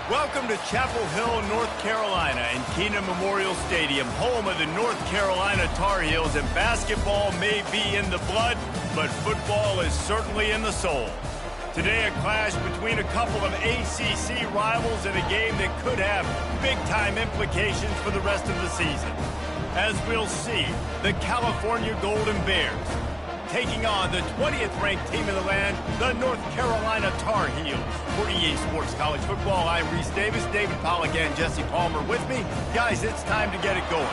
Welcome to Chapel Hill, North Carolina, and Kenan Memorial Stadium, home of the North Carolina Tar Heels. And basketball may be in the blood, but football is certainly in the soul. Today, a clash between a couple of ACC rivals in a game that could have big-time implications for the rest of the season. As we'll see, the California Golden Bears taking on the 20th ranked team in the land, the North Carolina Tar Heels. For EA Sports College Football, I'm Reese Davis, David Pollack, and Jesse Palmer with me. Guys, it's time to get it going.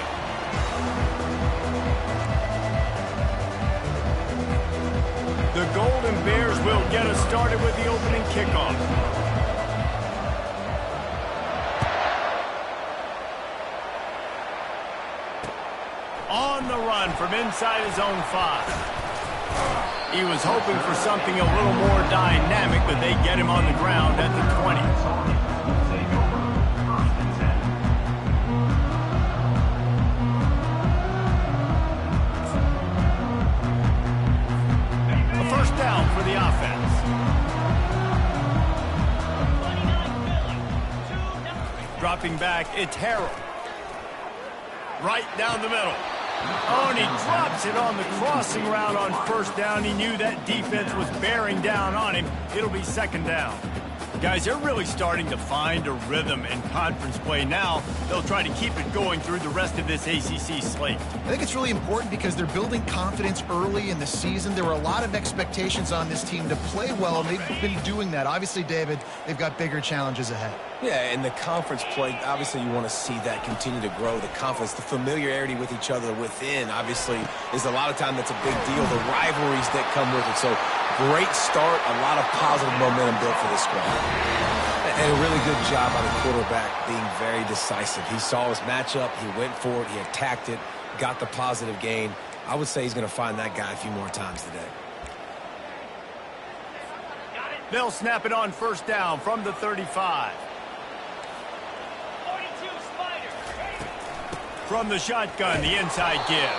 The Golden Bears will get us started with the opening kickoff. On the run from inside his own 5. He was hoping for something a little more dynamic, but they get him on the ground at the 20. A first down for the offense. Dropping back, it's Harrell. Right down the middle. Oh, and he drops it on the crossing route on first down. He knew that defense was bearing down on him. It'll be second down. Guys, they're really starting to find a rhythm in conference play now. They'll try to keep it going through the rest of this ACC slate. I think it's really important because they're building confidence early in the season. There were a lot of expectations on this team to play well, and they've been doing that. Obviously, David, they've got bigger challenges ahead. Yeah, and the conference play, obviously you want to see that continue to grow. The confidence, the familiarity with each other within, obviously, is a lot of time that's a big deal. The rivalries that come with it. So, great start, a lot of positive momentum built for this squad. And a really good job by the quarterback being very decisive. He saw his matchup, he went for it, he attacked it, got the positive gain. I would say he's going to find that guy a few more times today. They'll snap it on first down from the 35. From the shotgun, the inside give.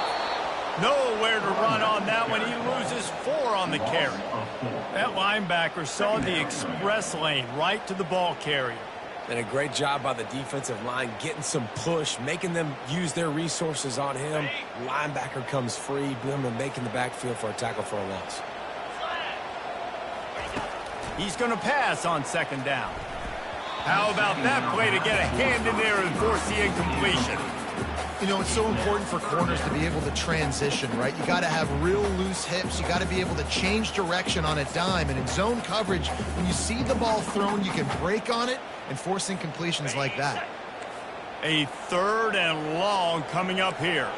Nowhere to run on that one. He loses 4 on the carry. That linebacker saw the express lane right to the ball carrier. And a great job by the defensive line getting some push, making them use their resources on him. Linebacker comes free, boom, and making the backfield for a tackle for a loss. He's going to pass on second down. How about that play to get a hand in there and force the incompletion? You know, it's so important for corners to be able to transition, right? You got to have real loose hips. You got to be able to change direction on a dime. And in zone coverage, when you see the ball thrown, you can break on it and force incompletions like that. A third and long coming up here.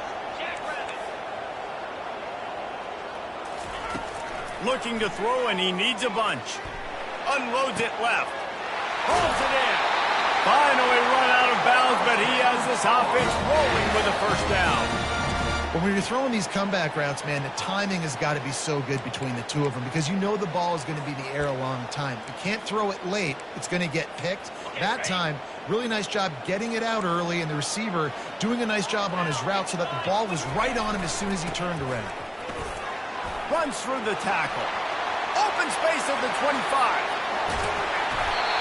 Looking to throw, and he needs a bunch. Unloads it left. Pulls it in. Finally run out of bounds, but he has this offense rolling with a first down. But when you're throwing these comeback routes, man, the timing has got to be so good between the two of them because you know the ball is going to be in the air a long time. You can't throw it late. It's going to get picked. That time, really nice job getting it out early, and the receiver doing a nice job on his route so that the ball was right on him as soon as he turned around. Runs through the tackle. Open space at the 25.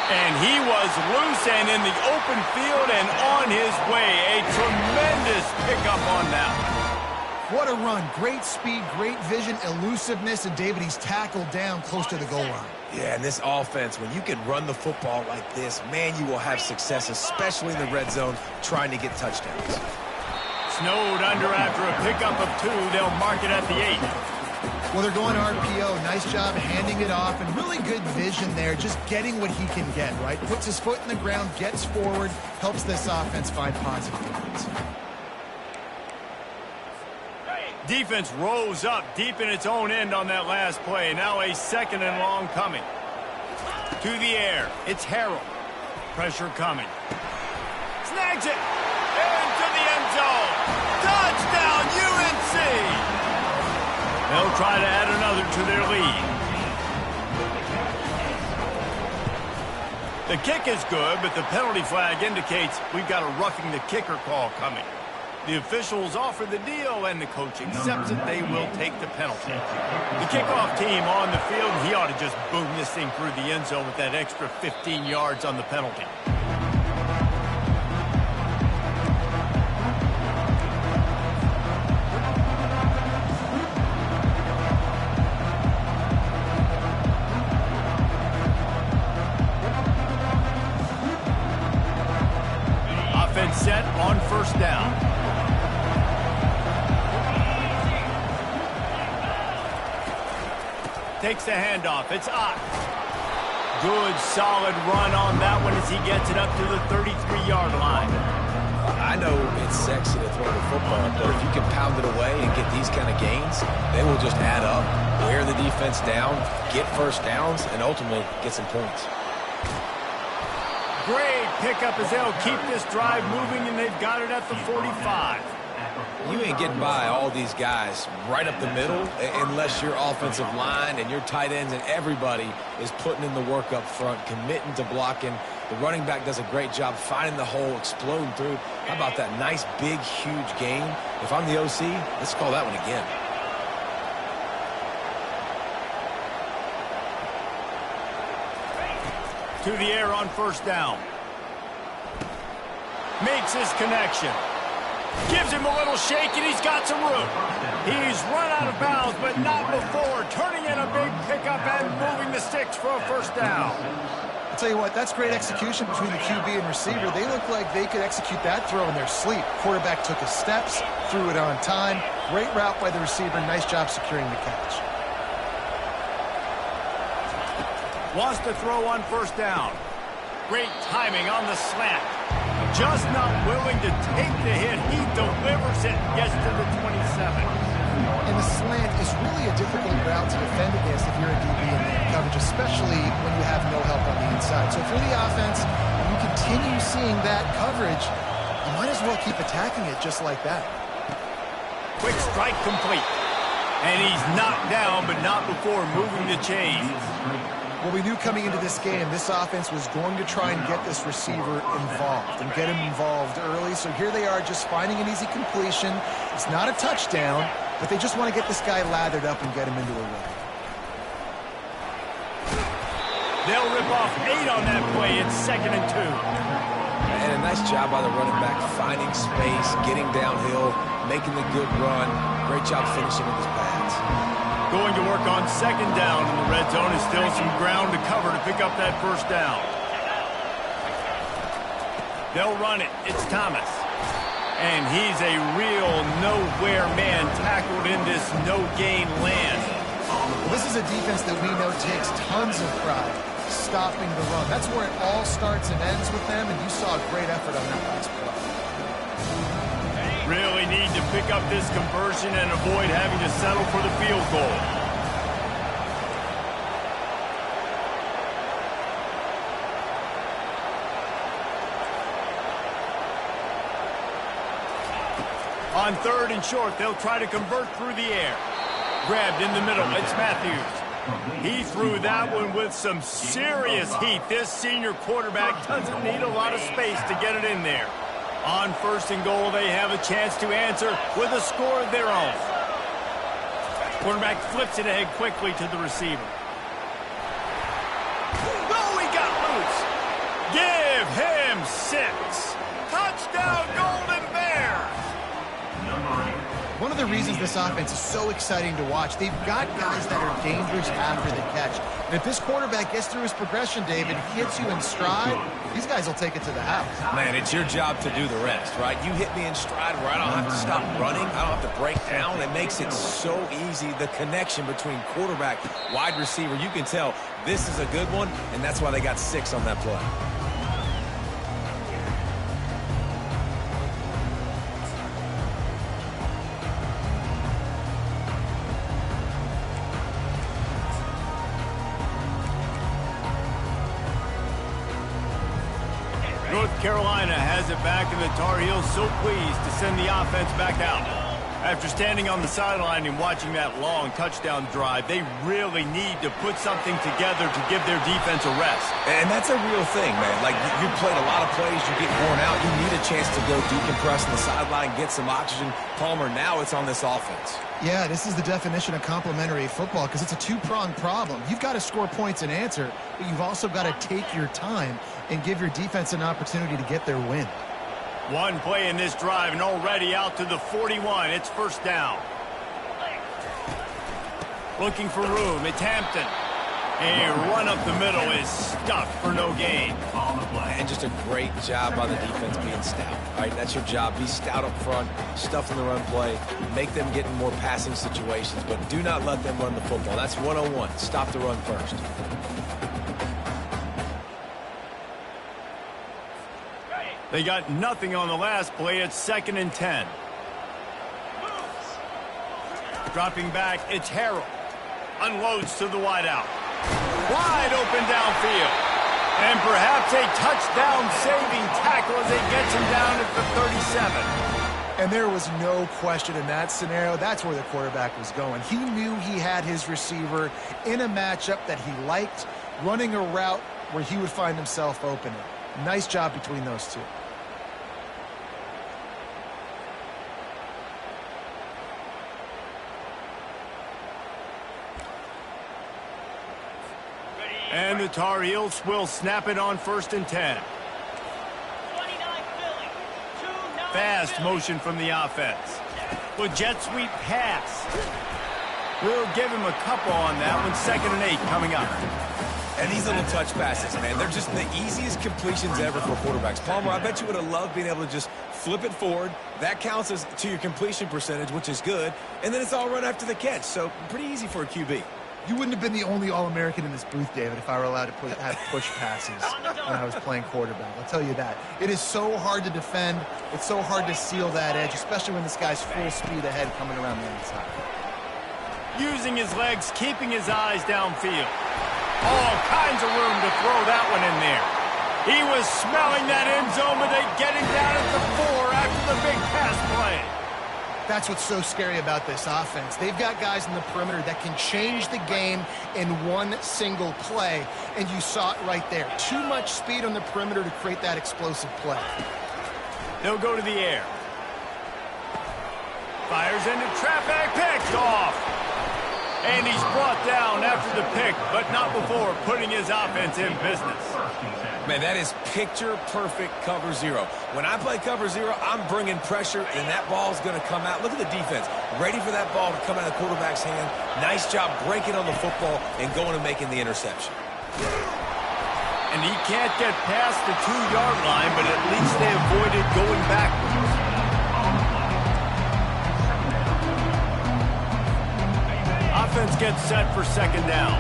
And he was loose and in the open field and on his way. A tremendous pickup on that one. What a run. Great speed, great vision, elusiveness, and David, he's tackled down close to the goal line. Yeah, and this offense, when you can run the football like this, man, you will have success, especially in the red zone, trying to get touchdowns. Snowed under after a pickup of 2. They'll mark it at the 8. Well, they're going RPO. Nice job handing it off, and really good vision there, just getting what he can get, right? Puts his foot in the ground, gets forward, helps this offense find positive points. Defense rose up deep in its own end on that last play. Now a second and long coming. To the air. It's Harrell. Pressure coming. Snags it. Into the end zone. Touchdown, UNC! They'll try to add another to their lead. The kick is good, but the penalty flag indicates we've got a roughing the kicker call coming. The officials offer the deal, and the coach accepts it. They will take the penalty. The kickoff team on the field, he ought to just boom this thing through the end zone with that extra 15 yards on the penalty. takes the handoff. It's Ott. Good, solid run on that one as he gets it up to the 33-yard line. I know it's sexy to throw the football, but if you can pound it away and get these kind of gains, they will just add up, wear the defense down, get first downs, and ultimately get some points. Great pickup as they'll keep this drive moving, and they've got it at the 45. You ain't getting by all these guys right up the middle unless your offensive line and your tight ends and everybody is putting in the work up front, committing to blocking. The running back does a great job finding the hole, exploding through. How about that nice, big, huge gain? If I'm the OC, let's call that one again. To the air on first down. Makes his connection. Gives him a little shake, and he's got some room. He's run out of bounds, but not before. Turning in a big pickup and moving the sticks for a first down. I'll tell you what, that's great execution between the QB and receiver. They look like they could execute that throw in their sleep. Quarterback took his steps, threw it on time. Great route by the receiver. Nice job securing the catch. Wants to throw on first down. Great timing on the slant. Just not willing to take the hit. He delivers it, gets to the 27. And the slant is really a difficult route to defend against if you're a DB in man coverage, especially when you have no help on the inside. So if you're the offense and you continue seeing that coverage, you might as well keep attacking it just like that. Quick strike complete. And he's knocked down, but not before moving the chains. Well, we knew coming into this game, this offense was going to try and get this receiver involved and get him involved early. So here they are just finding an easy completion. It's not a touchdown, but they just want to get this guy lathered up and get him into a rhythm. They'll rip off 8 on that play. It's 2nd and 2. And a nice job by the running back, finding space, getting downhill, making the good run. Great job finishing with his pads. Going to work on 2nd down in the red zone. Is still some ground to cover to pick up that first down. They'll run it. It's Thomas. And he's a real nowhere man tackled in this no-gain land. Well, this is a defense that we know takes tons of pride stopping the run. That's where it all starts and ends with them, and you saw a great effort on that last play. Really need to pick up this conversion and avoid having to settle for the field goal. On 3rd and short, they'll try to convert through the air. Grabbed in the middle, it's Matthews. He threw that one with some serious heat. This senior quarterback doesn't need a lot of space to get it in there. On 1st and goal, they have a chance to answer with a score of their own. Quarterback flips it ahead quickly to the receiver. Oh, he got loose. Give him 6. Touchdown, Golden Bears. One of the reasons this offense is so exciting to watch, they've got guys that are dangerous after the catch. And if this quarterback gets through his progression, David, hits you in stride, these guys will take it to the house. Man, it's your job to do the rest, right? You hit me in stride where I don't have to stop running. I don't have to break down. It makes it so easy, the connection between quarterback, wide receiver. You can tell this is a good one, and that's why they got 6 on that play. North Carolina has it back, and the Tar Heels so pleased to send the offense back out. After standing on the sideline and watching that long touchdown drive, they really need to put something together to give their defense a rest. And that's a real thing, man. Like, you played a lot of plays, you get worn out, you need a chance to go decompress on the sideline, get some oxygen. Palmer, now it's on this offense. Yeah, this is the definition of complementary football because it's a two-pronged problem. You've got to score points and answer, but you've also got to take your time and give your defense an opportunity to get their win. One play in this drive and already out to the 41. It's first down. Looking for room. It's Hampton. A run up the middle is stuffed for no gain. And just a great job by the defense being stout. All right, that's your job. Be stout up front, stuff in the run play, make them get in more passing situations, but do not let them run the football. That's 101. Stop the run first. They got nothing on the last play. It's 2nd and 10. Dropping back, it's Harrell. Unloads to the wideout. Wide open downfield. And perhaps a touchdown-saving tackle as they get him down at the 37. And there was no question in that scenario. That's where the quarterback was going. He knew he had his receiver in a matchup that he liked, running a route where he would find himself open. Nice job between those two. And the Tar Heels will snap it on 1st and 10. Fast motion from the offense. With jet sweep pass. We'll give him a couple on that one. 2nd and 8 coming up. And these little touch passes, man, they're just the easiest completions ever for quarterbacks. Palmer, I bet you would have loved being able to just flip it forward. That counts as to your completion percentage, which is good. And then it's all run after the catch. So pretty easy for a QB. You wouldn't have been the only All-American in this booth, David, if I were allowed to have push passes when I was playing quarterback. I'll tell you that. It is so hard to defend. It's so hard to seal that edge, especially when this guy's full speed ahead coming around the inside. Using his legs, keeping his eyes downfield. All kinds of room to throw that one in there. He was smelling that end zone, but they get him down at the 4 after the big pass play. That's what's so scary about this offense. They've got guys in the perimeter that can change the game in one single play, and you saw it right there. Too much speed on the perimeter to create that explosive play. They'll go to the air. Fires into traffic, picked off. And he's brought down after the pick, but not before putting his offense in business. Man, that is picture-perfect cover zero. When I play cover zero, I'm bringing pressure, and that ball's going to come out. Look at the defense. Ready for that ball to come out of the quarterback's hand. Nice job breaking on the football and going and making the interception. And he can't get past the 2-yard line, but at least they avoided going backwards. Offense gets set for 2nd down.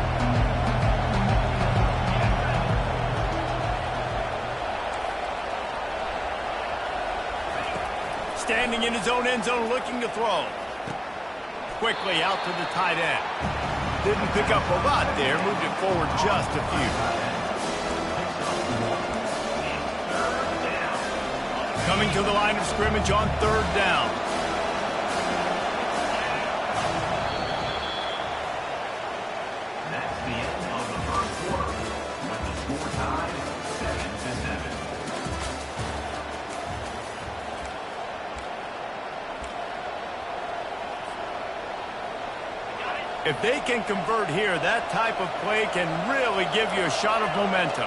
Standing in his own end zone, looking to throw. Quickly out to the tight end. Didn't pick up a lot there, moved it forward just a few. Coming to the line of scrimmage on 3rd down. That's the end of the first quarter, with the score tied 7-7. If they can convert here, that type of play can really give you a shot of momentum.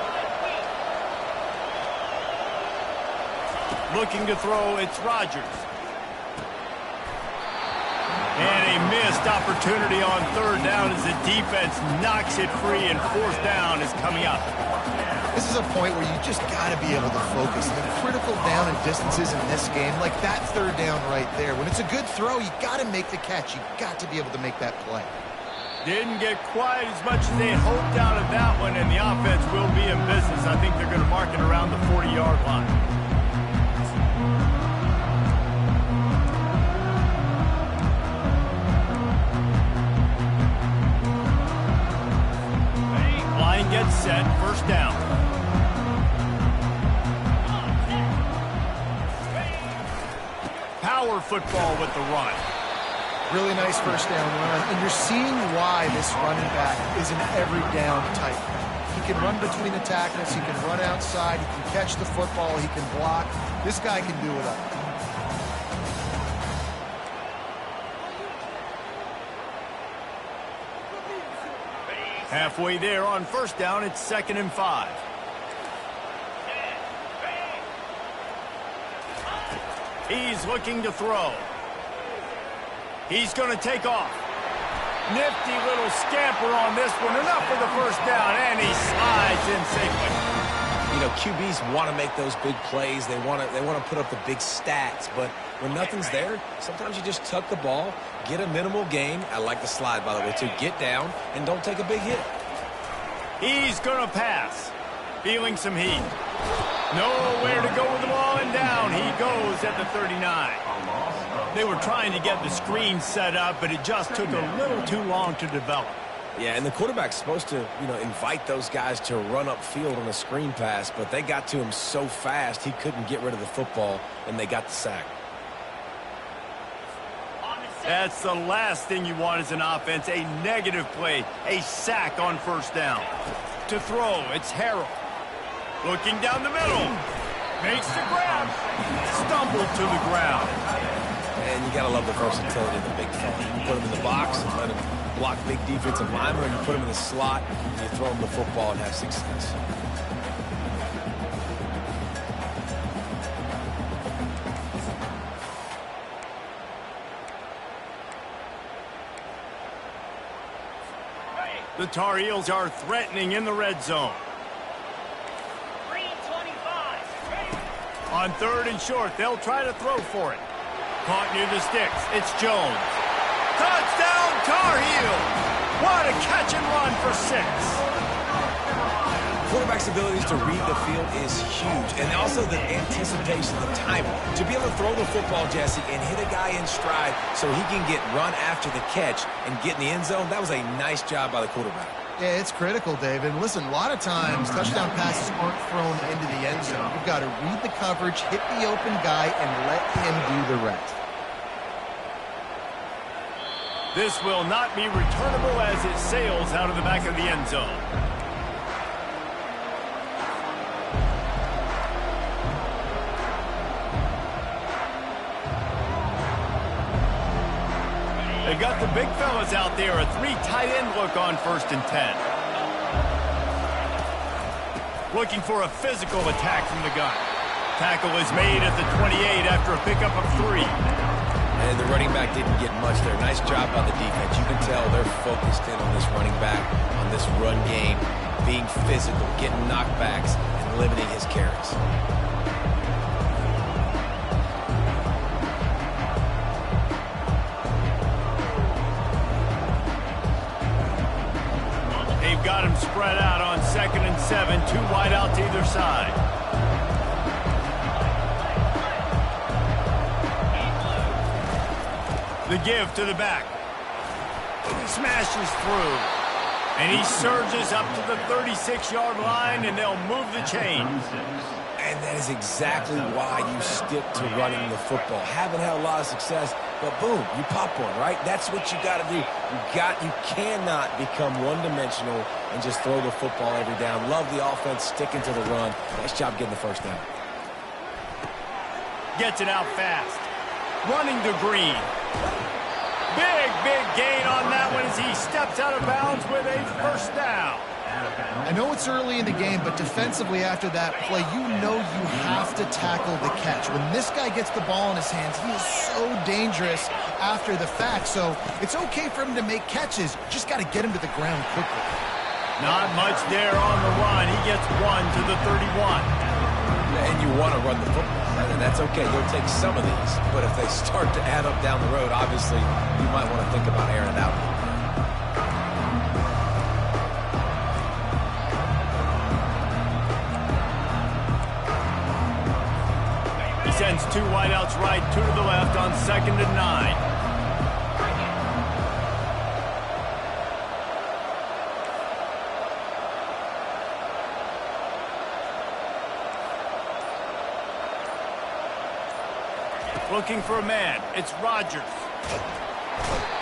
Looking to throw, it's Rodgers. And a missed opportunity on 3rd down as the defense knocks it free, and 4th down is coming up. This is a point where you just got to be able to focus. The critical down and distances in this game, like that 3rd down right there. When it's a good throw, you got to make the catch. You got to be able to make that play. Didn't get quite as much as they had hoped out of that one, and the offense will be in business. I think they're going to mark it around the 40-yard line. Line gets set, 1st down. Power football with the run. Really nice 1st down run, and you're seeing why this running back is an every down type. He can run between the tackles, he can run outside, he can catch the football, he can block. This guy can do it all. Halfway there on 1st down, it's 2nd and 5. He's looking to throw. He's going to take off. Nifty little scamper on this one. Enough for the first down, and he slides in safely. You know, QBs want to make those big plays. They want to put up the big stats. But when nothing's there, sometimes you just tuck the ball, get a minimal gain. I like the slide, by the way, too. Get down and don't take a big hit. He's going to pass. Feeling some heat. Nowhere to go with the ball, and down he goes at the 39. They were trying to get the screen set up, but it just took a little too long to develop. Yeah, and the quarterback's supposed to, invite those guys to run upfield on a screen pass, but they got to him so fast he couldn't get rid of the football, and they got the sack. That's the last thing you want as an offense, a negative play, a sack on first down. To throw, it's Harrell. Looking down the middle. Makes the grab. Stumbled to the ground. And you got to love the versatility of the big fella. You put him in the box and let him block big defensive linemen, or you put him in the slot and you throw him the football and have success. The Tar Heels are threatening in the red zone. On third and short, they'll try to throw for it. Caught near the sticks. It's Jones. Touchdown, Tar Heels! What a catch and run for 6. Quarterback's abilities to read the field is huge, and also the anticipation, the timing. To be able to throw the football, Jesse, and hit a guy in stride so he can get run after the catch and get in the end zone, that was a nice job by the quarterback. Yeah, it's critical, David. Listen, a lot of times touchdown passes aren't thrown into the end zone. You've got to read the coverage, hit the open guy, and let him do the rest. This will not be returnable as it sails out of the back of the end zone. They've got the big fellas out there, a 3 tight end look on 1st and 10. Looking for a physical attack from the gun. Tackle is made at the 28 after a pickup of 3. And the running back didn't get much there. Nice job by the defense. You can tell they're focused in on this running back, on this run game, being physical, getting knockbacks, and limiting his carries. They've got him spread out on 2nd and 7, 2 wide out to either side. The give to the back. He smashes through. And he surges up to the 36-yard line, and they'll move the chains. And that is exactly why you stick to running the football. Haven't had a lot of success, but boom, you pop one, right? That's what you got to do. You cannot become one-dimensional and just throw the football every down. Love the offense sticking to the run. Nice job getting the first down. Gets it out fast. Running to Green. Big gain on that one as he steps out of bounds with a first down. I know it's early in the game, but defensively after that play, you know you have to tackle the catch. When this guy gets the ball in his hands, he is so dangerous after the fact. So it's okay for him to make catches. Just got to get him to the ground quickly. Not much there on the run. He gets 1 to the 31. And you want to run the football, and that's okay. You'll take some of these. But if they start to add up down the road, obviously, you might want to think about airing it out. He sends 2 wideouts right, 2 to the left on 2nd and 9. Looking for a man. It's Rodgers.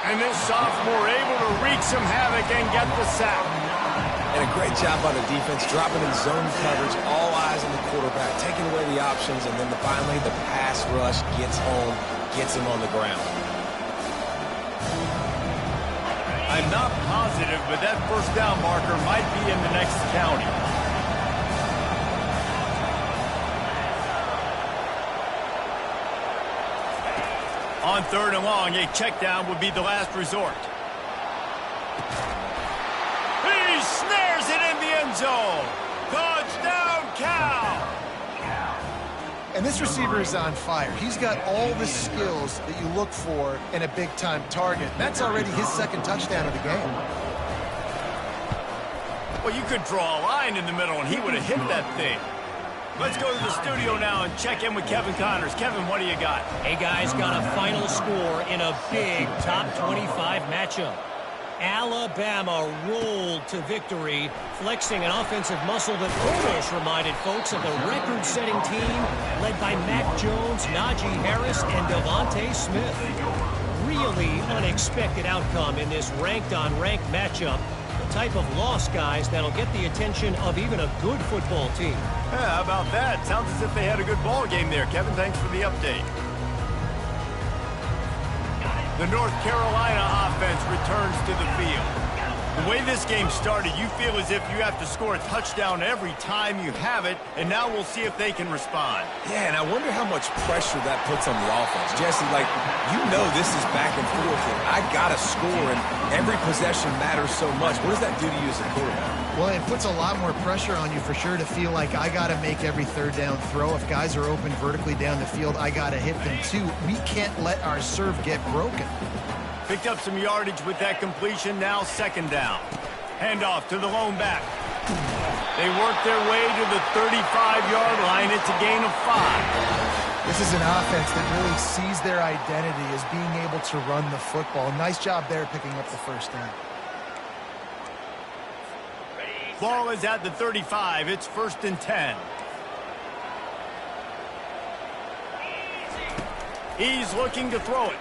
And this sophomore able to wreak some havoc and get the sack. And a great job by the defense, dropping in zone coverage, all eyes on the quarterback, taking away the options, and then finally the pass rush gets home, gets him on the ground. I'm not positive, but that first down marker might be in the next county. On 3rd and long, a check down would be the last resort. He snares it in the end zone. Touchdown, Cal. And this receiver is on fire. He's got all the skills that you look for in a big-time target. That's already his second touchdown of the game. Well, you could draw a line in the middle, and he would have hit that thing. Let's go to the studio now and check in with Kevin Connors. Kevin, what do you got? Hey, guys, got a final score in a big top 25 matchup. Alabama rolled to victory, flexing an offensive muscle that almost reminded folks of the record-setting team led by Mac Jones, Najee Harris, and Devontae Smith. Really unexpected outcome in this ranked-on-ranked matchup. The type of loss, guys, that'll get the attention of even a good football team. Yeah, how about that? Sounds as if they had a good ball game there. Kevin, thanks for the update. The North Carolina offense returns to the field. The way this game started, you feel as if you have to score a touchdown every time you have it, and now we'll see if they can respond. Yeah, and I wonder how much pressure that puts on the offense. Jesse, like, you know this is back and forth, and I got to score, and every possession matters so much. What does that do to you as a quarterback? Well, it puts a lot more pressure on you for sure to feel like I got to make every third down throw. If guys are open vertically down the field, I got to hit them too. We can't let our serve get broken. Picked up some yardage with that completion, now second down. Handoff to the lone back. They work their way to the 35-yard line. It's a gain of 5. This is an offense that really sees their identity as being able to run the football. Nice job there picking up the first down. Ball is at the 35. It's 1st and 10. He's looking to throw it.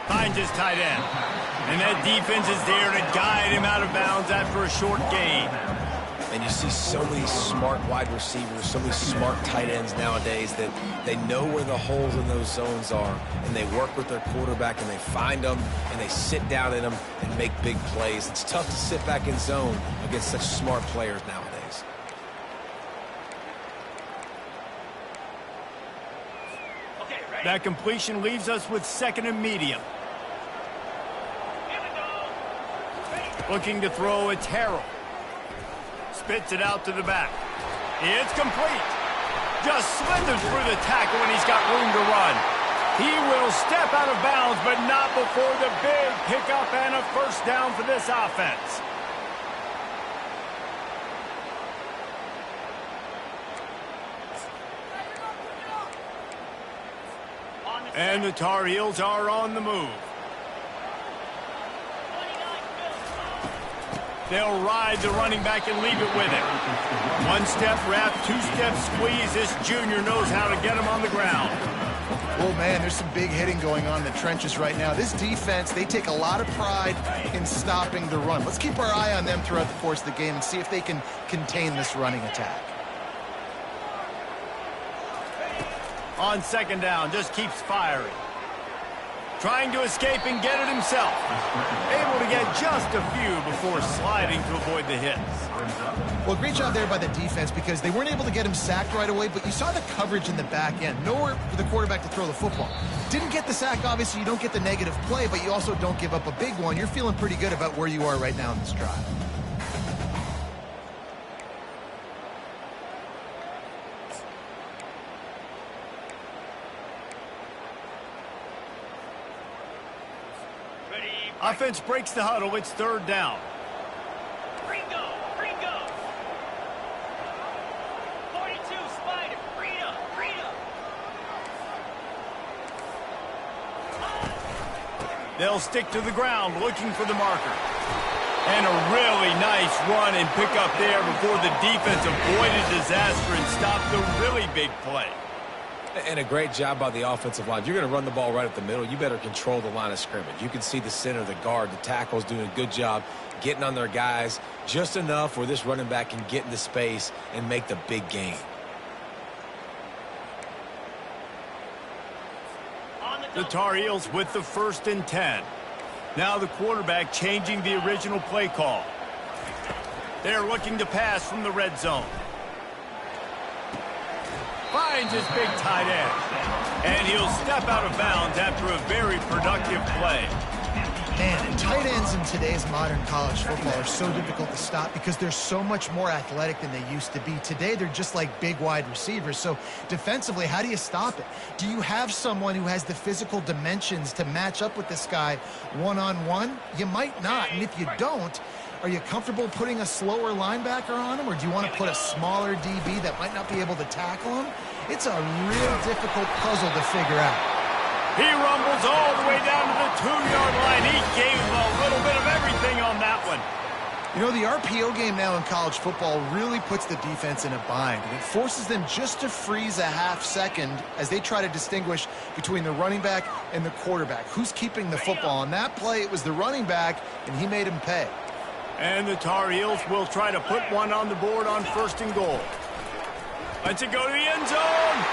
Finds his tight end. And that defense is there to guide him out of bounds after a short gain. And you see so many smart wide receivers, so many smart tight ends nowadays that they know where the holes in those zones are, and they work with their quarterback, and they find them, and they sit down in them and make big plays. It's tough to sit back in zone against such smart players nowadays. That completion leaves us with 2nd and medium. Looking to throw, it's Harrell. Spits it out to the back. It's complete. Just slithers through the tackle, and he's got room to run. He will step out of bounds, but not before the big pickup and a first down for this offense. And the Tar Heels are on the move. They'll ride the running back and leave it with him. 1-step wrap, 2-step squeeze. This junior knows how to get him on the ground. Oh, man, there's some big hitting going on in the trenches right now. This defense, they take a lot of pride in stopping the run. Let's keep our eye on them throughout the course of the game and see if they can contain this running attack. On 2nd down, just keeps firing. Trying to escape and get it himself. Able to get just a few before sliding to avoid the hits. Well, great job there by the defense because they weren't able to get him sacked right away, but you saw the coverage in the back end. Nowhere for the quarterback to throw the football. Didn't get the sack, obviously. You don't get the negative play, but you also don't give up a big one. You're feeling pretty good about where you are right now in this drive. Offense breaks the huddle. It's 3rd down. Ringo. 42, Spider. Rita. They'll stick to the ground looking for the marker. And a really nice run and pick up there before the defense avoided disaster and stopped the really big play. And a great job by the offensive line. You're going to run the ball right up the middle. You better control the line of scrimmage. You can see the center, the guard, the tackles doing a good job getting on their guys just enough where this running back can get into space and make the big gain. The Tar Heels with the 1st and 10. Now the quarterback changing the original play call. They're looking to pass from the red zone. Finds his big tight end. And he'll step out of bounds after a very productive play. Man, Tight ends in today's modern college football are so difficult to stop because they're so much more athletic than they used to be. Today, they're just like big wide receivers. So defensively, how do you stop it? Do you have someone who has the physical dimensions to match up with this guy one-on-one? You might not. And if you don't, are you comfortable putting a slower linebacker on him, or do you want to put a smaller DB that might not be able to tackle him? It's a real difficult puzzle to figure out. He rumbles all the way down to the 2-yard line. He gave a little bit of everything on that one. You know, the RPO game now in college football really puts the defense in a bind, and it forces them just to freeze a half second as they try to distinguish between the running back and the quarterback. Who's keeping the football? On that play, it was the running back, and he made him pay. And the Tar Heels will try to put one on the board on 1st and goal. Let's it go to the end zone.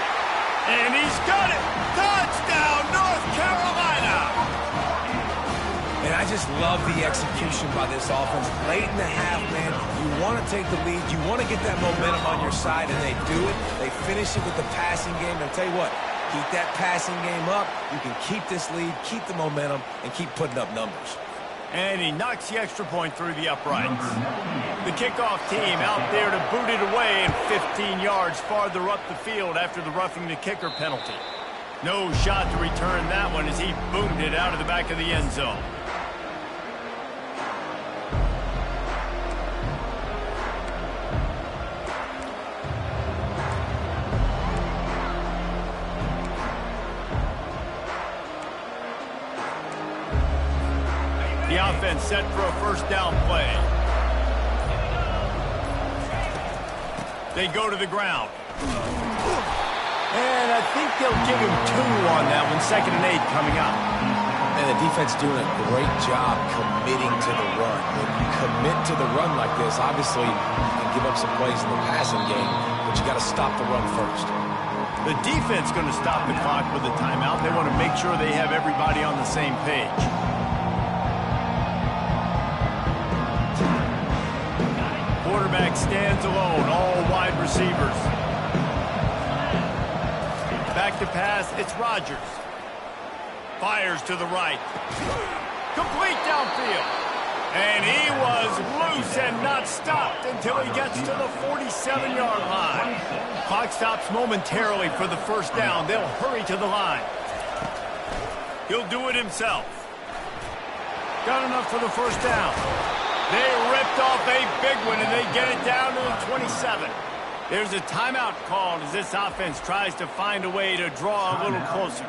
And he's got it. Touchdown, North Carolina. And I just love the execution by this offense. Late in the half, man, you want to take the lead. You want to get that momentum on your side, and they do it. They finish it with the passing game. And I'll tell you what, keep that passing game up. You can keep this lead, keep the momentum, and keep putting up numbers. And he knocks the extra point through the uprights. The kickoff team out there to boot it away and 15 yards farther up the field after the roughing the kicker penalty. No shot to return that one as he boomed it out of the back of the end zone. The offense set for a 1st down play. They go to the ground. And I think they'll give him 2 on that one. 2nd and 8 coming up. And the defense doing a great job committing to the run. When you commit to the run like this, obviously you can give up some plays in the passing game, but you got to stop the run first. The defense going to stop the clock with a timeout. They want to make sure they have everybody on the same page. Quarterback stands alone, all wide receivers. Back to pass, it's Rodgers. Fires to the right. Complete downfield. And he was loose and not stopped until he gets to the 47-yard line. Clock stops momentarily for the 1st down. They'll hurry to the line. He'll do it himself. Got enough for the 1st down. They ripped off a big one, and they get it down to the 27. There's a timeout called as this offense tries to find a way to draw a little closer.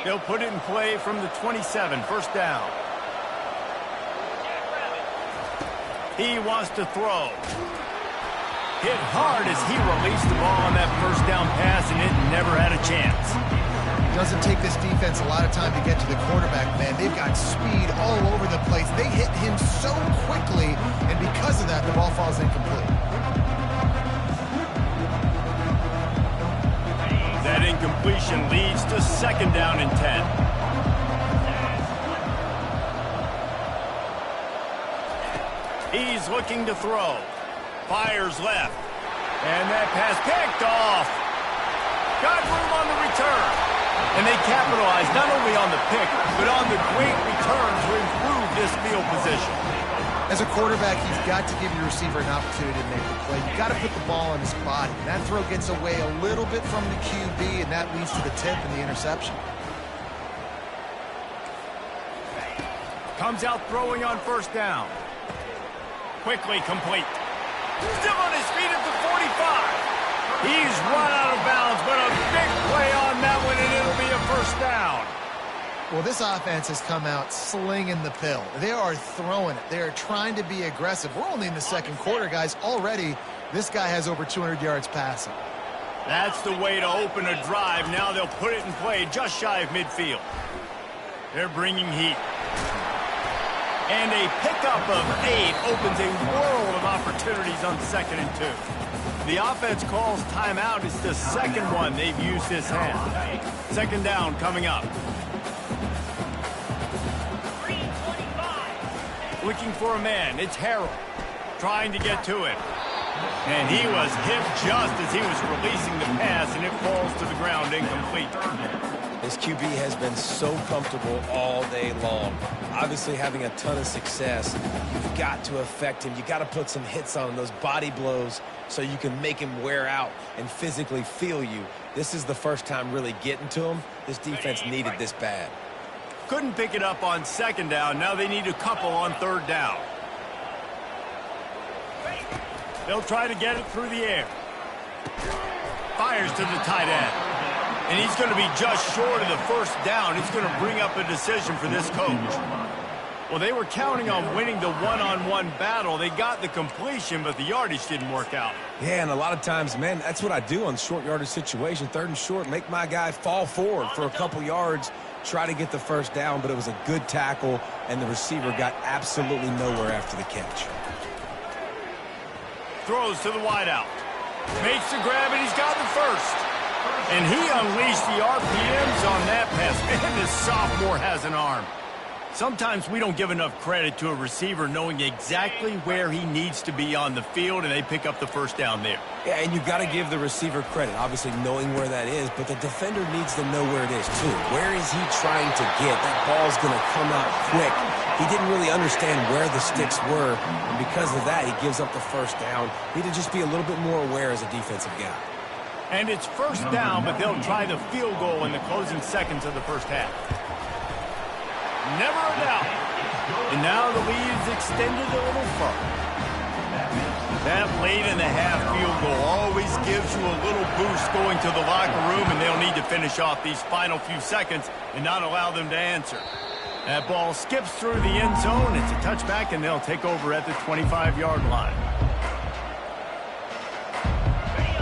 They'll put it in play from the 27, 1st down. He wants to throw. Hit hard as he released the ball on that 1st down pass, and it never had a chance. Doesn't take this defense a lot of time to get to the quarterback, man. They've got speed all over the place. They hit him so quickly, and because of that, the ball falls incomplete. That incompletion leads to 2nd down and 10. He's looking to throw. Fires left. And that pass picked off. Got room on the return. And they capitalize not only on the pick, but on the great return to improve this field position. As a quarterback, you've got to give your receiver an opportunity to make the play. You've got to put the ball on his body. And that throw gets away a little bit from the QB, and that leads to the tip and the interception. Comes out throwing on 1st down. Quickly complete. Still on his feet at the 45. He's run out of bounds, but a big play on that one, and it'll be a 1st down. Well, this offense has come out slinging the pill. They are throwing it. They are trying to be aggressive. We're only in the 2nd quarter, guys. Already, this guy has over 200 yards passing. That's the way to open a drive. Now they'll put it in play just shy of midfield. They're bringing heat. And a pickup of 8 opens a world of opportunities on 2nd and 2. The offense calls timeout. It's the 2nd one they've used this half. 2nd down coming up. Looking for a man. It's Harrell. Trying to get to it. And he was hit just as he was releasing the pass, and it falls to the ground incomplete. This QB has been so comfortable all day long. Obviously having a ton of success. You've got to affect him. You've got to put some hits on him, those body blows, so you can make him wear out and physically feel you. This is the first time really getting to him. This defense needed this bad. Couldn't pick it up on second down. Now they need a couple on third down. They'll try to get it through the air. Fires to the tight end. And he's going to be just short of the first down. It's going to bring up a decision for this coach. Well, they were counting on winning the one-on-one battle. They got the completion, but the yardage didn't work out. Yeah, and a lot of times, man, that's what I do on short yardage situation. Third and short, make my guy fall forward for a couple yards, try to get the first down, but it was a good tackle, and the receiver got absolutely nowhere after the catch. Throws to the wideout. Makes the grab, and he's got the first. And he unleashed the RPMs on that pass. Man, this sophomore has an arm. Sometimes we don't give enough credit to a receiver knowing exactly where he needs to be on the field, and they pick up the first down there. Yeah, and you've got to give the receiver credit, obviously knowing where that is, but the defender needs to know where it is, too. Where is he trying to get? That ball's going to come out quick. He didn't really understand where the sticks were, and because of that, he gives up the first down. Need to just be a little bit more aware as a defensive guy. And it's first down, but they'll try the field goal in the closing seconds of the first half. Never a doubt. And now the lead's extended a little further. That late in the half field goal always gives you a little boost going to the locker room, and they'll need to finish off these final few seconds and not allow them to answer. That ball skips through the end zone. It's a touchback, and they'll take over at the 25-yard line.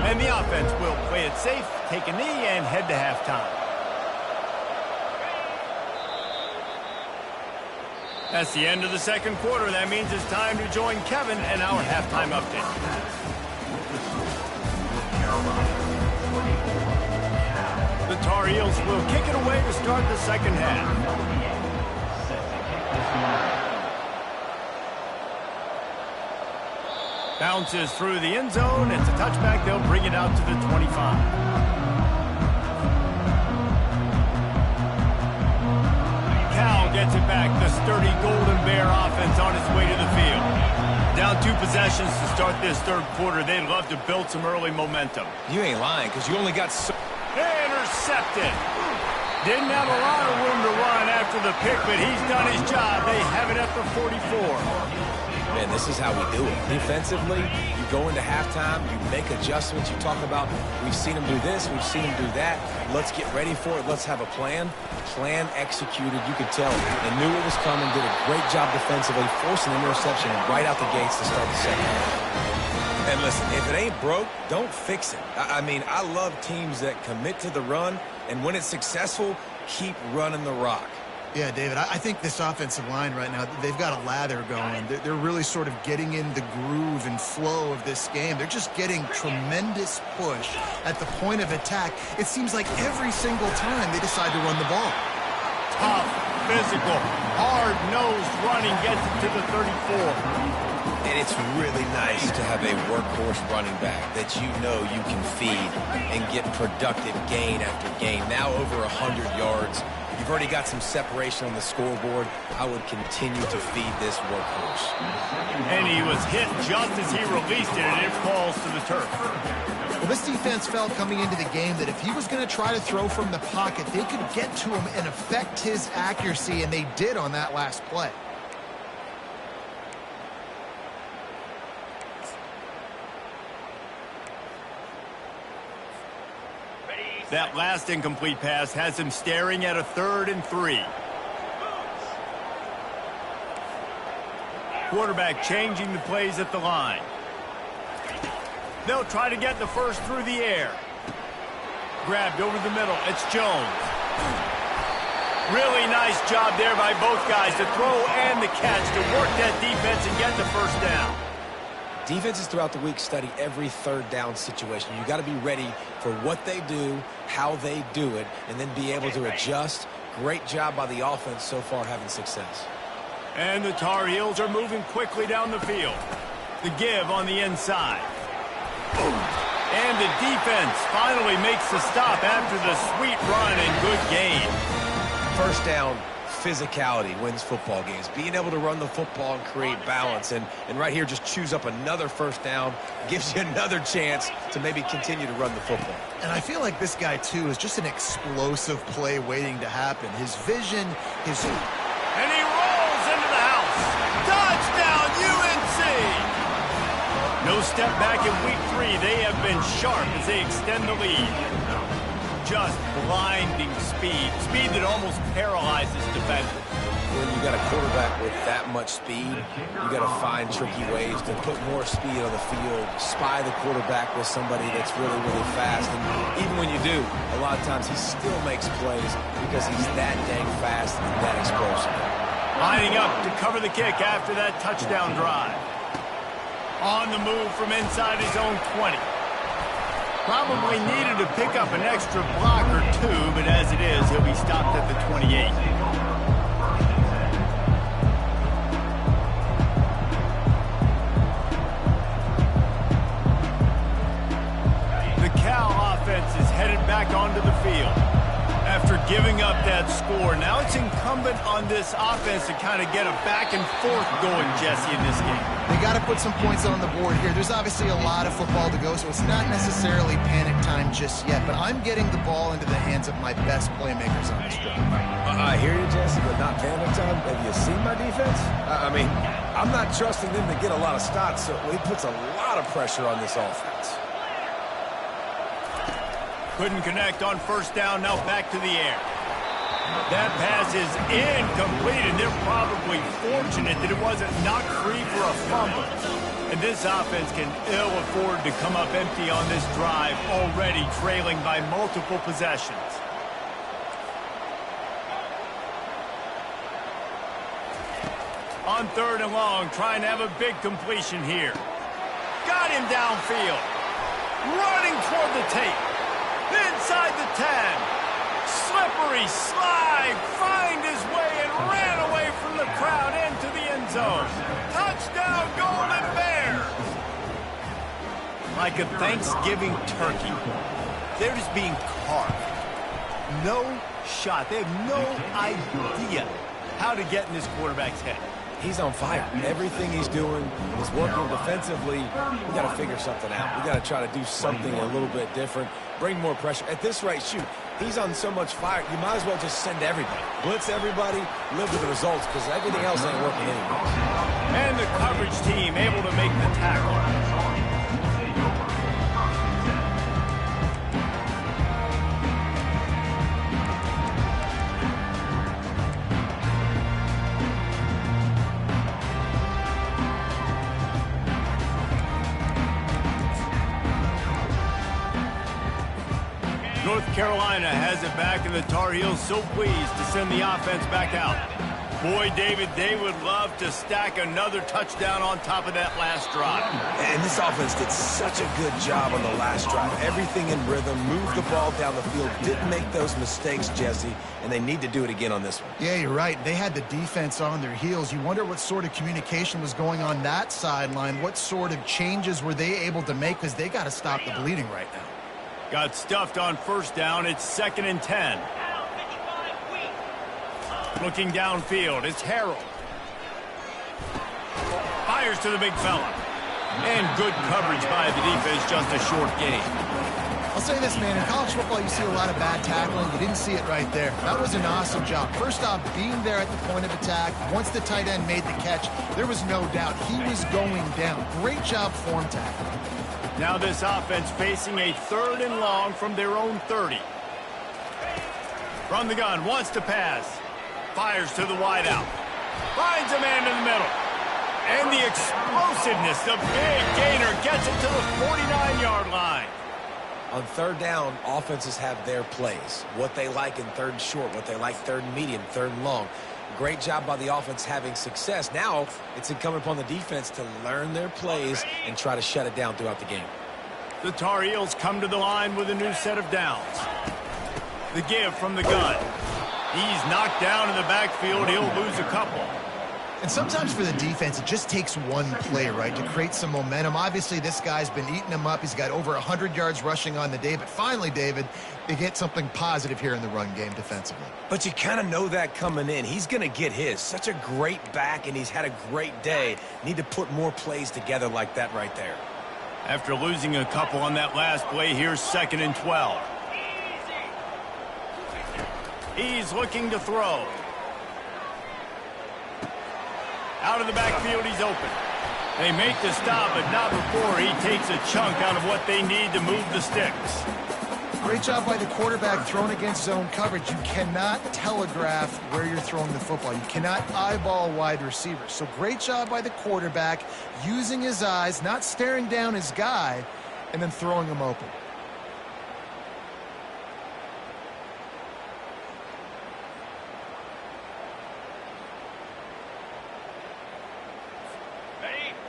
And the offense will play it safe, take a knee, and head to halftime. That's the end of the second quarter. That means it's time to join Kevin and our halftime update. The Tar Heels will kick it away to start the second half. Bounces through the end zone. It's a touchback. They'll bring it out to the 25. Gets it back. The sturdy Golden Bear offense on its way to the field. Down 2 possessions to start this third quarter. They'd love to build some early momentum. You ain't lying, because you only got so... Intercepted. Didn't have a lot of room to run after the pick, but he's done his job. They have it at the 44. Man, this is how we do it. Defensively, you go into halftime, you make adjustments. You talk about, we've seen them do this, we've seen them do that. Let's get ready for it. Let's have a plan. Plan executed. You could tell they knew it was coming, did a great job defensively, forcing an interception right out the gates to start the second half. And listen, if it ain't broke, don't fix it. I mean, I love teams that commit to the run, and when it's successful, keep running the rock. Yeah, David, I think this offensive line right now, they've got a lather going. They're really sort of getting in the groove and flow of this game. They're just getting tremendous push at the point of attack. It seems like every single time they decide to run the ball. Tough, physical, hard-nosed running gets it to the 34. And it's really nice to have a workhorse running back that you know you can feed and get productive gain after gain. Now over 100 yards. You've already got some separation on the scoreboard. I would continue to feed this workhorse. And he was hit just as he released it, and it falls to the turf. Well, this defense felt coming into the game that if he was going to try to throw from the pocket, they could get to him and affect his accuracy, and they did on that last play. That last incomplete pass has him staring at a 3rd and 3. Quarterback changing the plays at the line. They'll try to get the first through the air. Grabbed over the middle. It's Jones. Really nice job there by both guys to throw and the catch to work that defense and get the first down. Defenses throughout the week study every third down situation. You got to be ready for what they do, how they do it, and then be able to adjust. Great job by the offense so far having success. And the Tar Heels are moving quickly down the field. The give on the inside. And the defense finally makes the stop after the sweet run and good gain. First down, physicality wins football games. Being able to run the football and create balance. And right here, just choose up another first down. Gives you another chance to maybe continue to run the football. And I feel like this guy, too, is just an explosive play waiting to happen. His vision, his... And he rolls into the house. Touchdown, UNC! No step back in week 3. They have been sharp as they extend the lead. Just blinding speed. Speed that almost paralyzes defenders. When you got a quarterback with that much speed, you got to find tricky ways to put more speed on the field, spy the quarterback with somebody that's really, really fast. And even when you do, a lot of times he still makes plays because he's that dang fast and that explosive. Lining up to cover the kick after that touchdown drive. On the move from inside his own 20. Probably needed to pick up an extra block or 2, but as it is, he'll be stopped at the 28. The Cal offense is headed back onto the field. After giving up that score, now it's incumbent on this offense to kind of get a back and forth going, Jesse, in this game. They got to put some points on the board here. There's obviously a lot of football to go, so it's not necessarily panic time just yet, but I'm getting the ball into the hands of my best playmakers on this drive. I hear you, Jesse, but not panic time. Have you seen my defense? I mean, I'm not trusting them to get a lot of stops, so it puts a lot of pressure on this offense. Couldn't connect on first down, now back to the air. That pass is incomplete, and they're probably fortunate that it wasn't knocked free for a fumble. And this offense can ill afford to come up empty on this drive, already trailing by multiple possessions. On 3rd and long, trying to have a big completion here. Got him downfield. Running toward the tape. Inside the 10. Slippery slide. Find his way and ran away from the crowd into the end zone. Touchdown, Golden Bears. Like a Thanksgiving turkey. They're just being carved. No shot. They have no idea how to get in this quarterback's head. He's on fire. Everything he's doing is working defensively. We got to figure something out. We got to try to do something a little bit different. Bring more pressure. At this rate, shoot, he's on so much fire, you might as well just send everybody. Blitz everybody, live with the results, because everything else ain't working anymore. And the coverage team able to make the tackle. North Carolina has it back, and the Tar Heels so pleased to send the offense back out. Boy, David, they would love to stack another touchdown on top of that last drive. And this offense did such a good job on the last drive. Everything in rhythm, moved the ball down the field, didn't make those mistakes, Jesse, and they need to do it again on this one. Yeah, you're right. They had the defense on their heels. You wonder what sort of communication was going on that sideline. What sort of changes were they able to make, because they got to stop the bleeding right now. Got stuffed on first down. It's 2nd and 10. Looking downfield, it's Harrell. Fires to the big fella. And good coverage by the defense, just a short gain. I'll say this, man. In college football, you see a lot of bad tackling. You didn't see it right there. That was an awesome job. First off, being there at the point of attack. Once the tight end made the catch, there was no doubt he was going down. Great job form tackling. Now this offense facing a 3rd and long from their own 30. From the gun, wants to pass. Fires to the wideout. Finds a man in the middle. And the explosiveness, the big gainer, gets it to the 49-yard line. On 3rd down, offenses have their plays. What they like in 3rd and short, what they like 3rd and medium, 3rd and long. Great job by the offense having success. Now it's incumbent upon the defense to learn their plays and try to shut it down throughout the game. The Tar Heels come to the line with a new set of downs. The give from the gun. He's knocked down in the backfield. He'll lose a couple. And sometimes for the defense, it just takes one play, right, to create some momentum. Obviously, this guy's been eating them up. He's got over 100 yards rushing on the day. But finally, David, they get something positive here in the run game defensively. But you kind of know that coming in. He's going to get his. Such a great back, and he's had a great day. Need to put more plays together like that right there. After losing a couple on that last play, here's 2nd and 12. He's looking to throw. Out of the backfield, he's open. They make the stop, but not before he takes a chunk out of what they need to move the sticks. Great job by the quarterback thrown against zone coverage. You cannot telegraph where you're throwing the football. You cannot eyeball wide receivers. So great job by the quarterback using his eyes, not staring down his guy, and then throwing him open.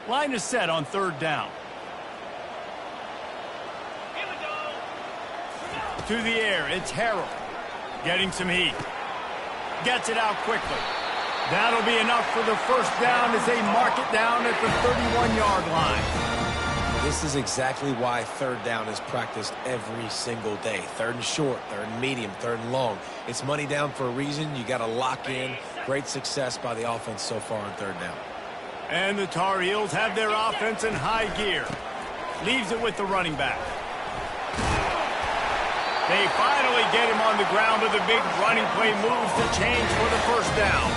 Line is set on 3rd down. To the air, it's Harrell. Getting some heat. Gets it out quickly. That'll be enough for the 1st down as they mark it down at the 31-yard line. This is exactly why 3rd down is practiced every single day. 3rd and short, 3rd and medium, 3rd and long. It's money down for a reason. You got to lock in. Great success by the offense so far on 3rd down. And the Tar Heels have their offense in high gear. Leaves it with the running back. They finally get him on the ground with a big running play, moves the chains for the 1st down.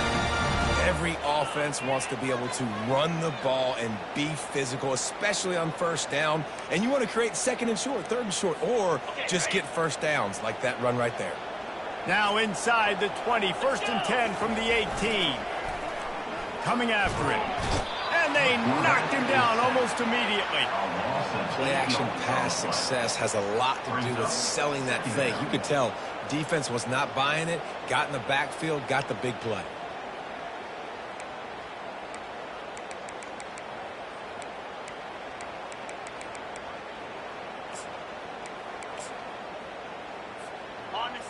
Every offense wants to be able to run the ball and be physical, especially on 1st down. And you want to create 2nd and short, 3rd and short, or just get 1st downs like that run right there. Now inside the 20, 1st and 10 from the 18. Coming after it. And they knocked him down almost immediately. Play-action pass success has a lot to do with selling that fake. You could tell defense was not buying it, got in the backfield, got the big play.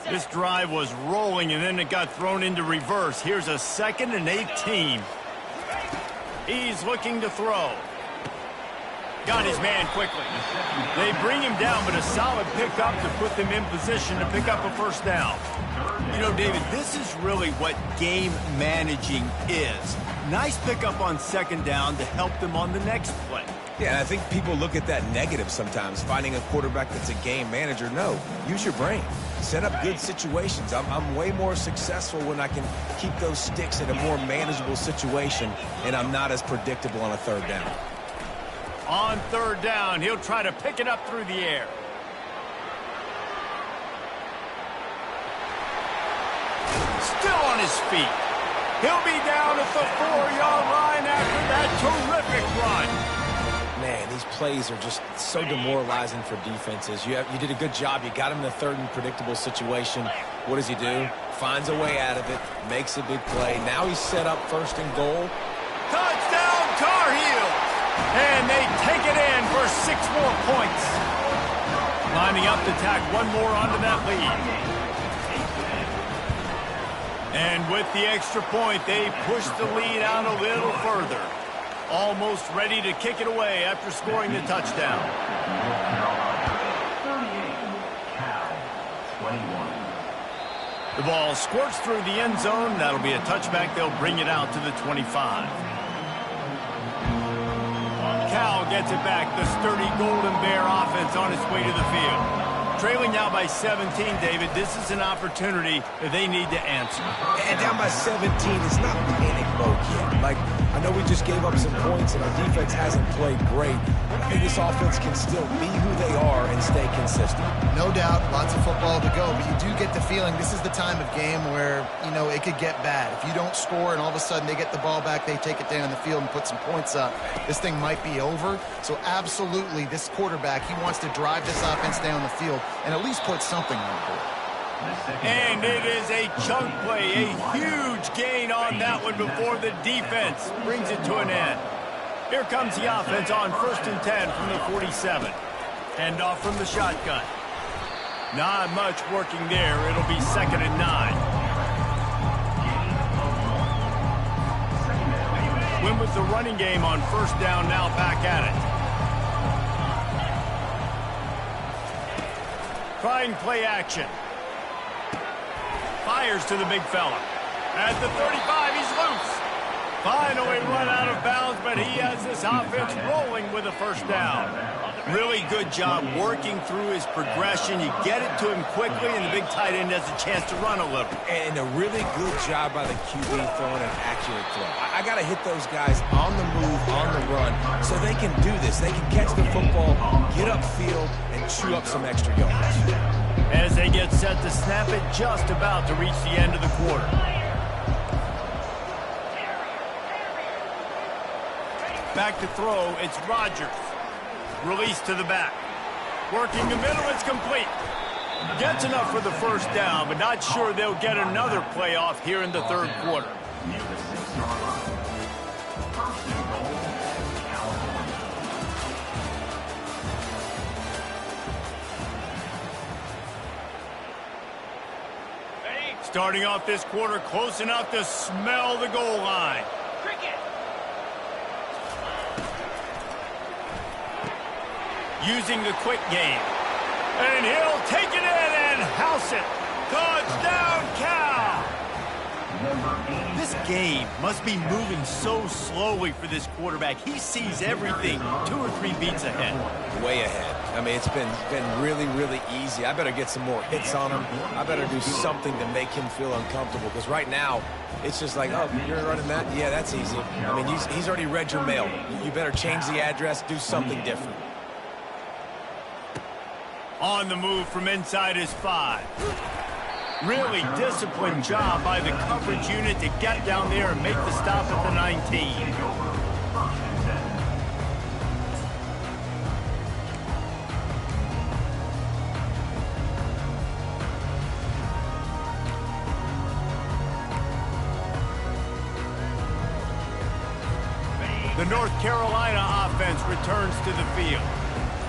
This drive was rolling, and then it got thrown into reverse. Here's a 2nd and 18. He's looking to throw. Got his man quickly. They bring him down, but a solid pickup to put them in position to pick up a 1st down. You know, David, this is really what game managing is. Nice pickup on 2nd down to help them on the next play. Yeah, and I think people look at that negative sometimes, finding a quarterback that's a game manager. No, use your brain. Set up good situations. I'm way more successful when I can keep those sticks in a more manageable situation, and I'm not as predictable on a 3rd down. On 3rd down, he'll try to pick it up through the air. Still on his feet. He'll be down at the 4-yard line after that terrific run. Man, these plays are just so demoralizing for defenses. You did a good job. You got him in a 3rd and predictable situation. What does he do? Finds a way out of it, makes a big play. Now he's set up 1st and goal. Touchdown, Tar Heels! And they take it in for 6 more points. Lining up to tack one more onto that lead. And with the extra point, they push the lead out a little further. Almost ready to kick it away after scoring the touchdown. 38, Cal, 21. The ball squirts through the end zone. That'll be a touchback. They'll bring it out to the 25. Cal gets it back. The sturdy Golden Bear offense on its way to the field. Trailing now by 17, David. This is an opportunity that they need to answer. And down by 17, it's not panic mode yet. Like, I know we just gave up some points and our defense hasn't played great. I think this offense can still be who they are and stay consistent. No doubt, lots of football to go, but you do get the feeling this is the time of game where, you know, it could get bad. If you don't score and all of a sudden they get the ball back, they take it down the field and put some points up, this thing might be over. So absolutely, this quarterback, he wants to drive this offense down the field and at least put something on the board. And it is a chunk play, a huge gain on that one before the defense brings it to an end. Here comes the offense on 1st and 10 from the 47. Hand off from the shotgun. Not much working there. It'll be 2nd and 9. the running game on first down, now back at it. Trying play action. Fires to the big fella. At the 35, he's loose. Finally run out of bounds, but he has this offense rolling with a first down. Really good job working through his progression. You get it to him quickly, and the big tight end has a chance to run a little. And a really good job by the QB throwing an accurate throw. I got to hit those guys on the move, on the run, so they can do this. They can catch the football, get upfield, and chew up some extra yards. As they get set to snap it, just about to reach the end of the quarter. Back to throw, it's Rodgers. Release to the back. Working the middle, it's complete. Gets enough for the first down, but not sure they'll get another playoff here in the third quarter. Starting off this quarter close enough to smell the goal line. Using the quick game. And he'll take it in and house it. Touchdown, Cal! This game must be moving so slowly for this quarterback. He sees everything 2 or 3 beats ahead. Way ahead. I mean, it's been really, really easy. I better get some more hits on him. I better do something to make him feel uncomfortable, because right now, it's just like, oh, you're running that? Yeah, that's easy. I mean, he's already read your mail. You better change the address, do something different. On the move from inside his 5. Really disciplined job by the coverage unit to get down there and make the stop at the 19. The North Carolina offense returns to the field.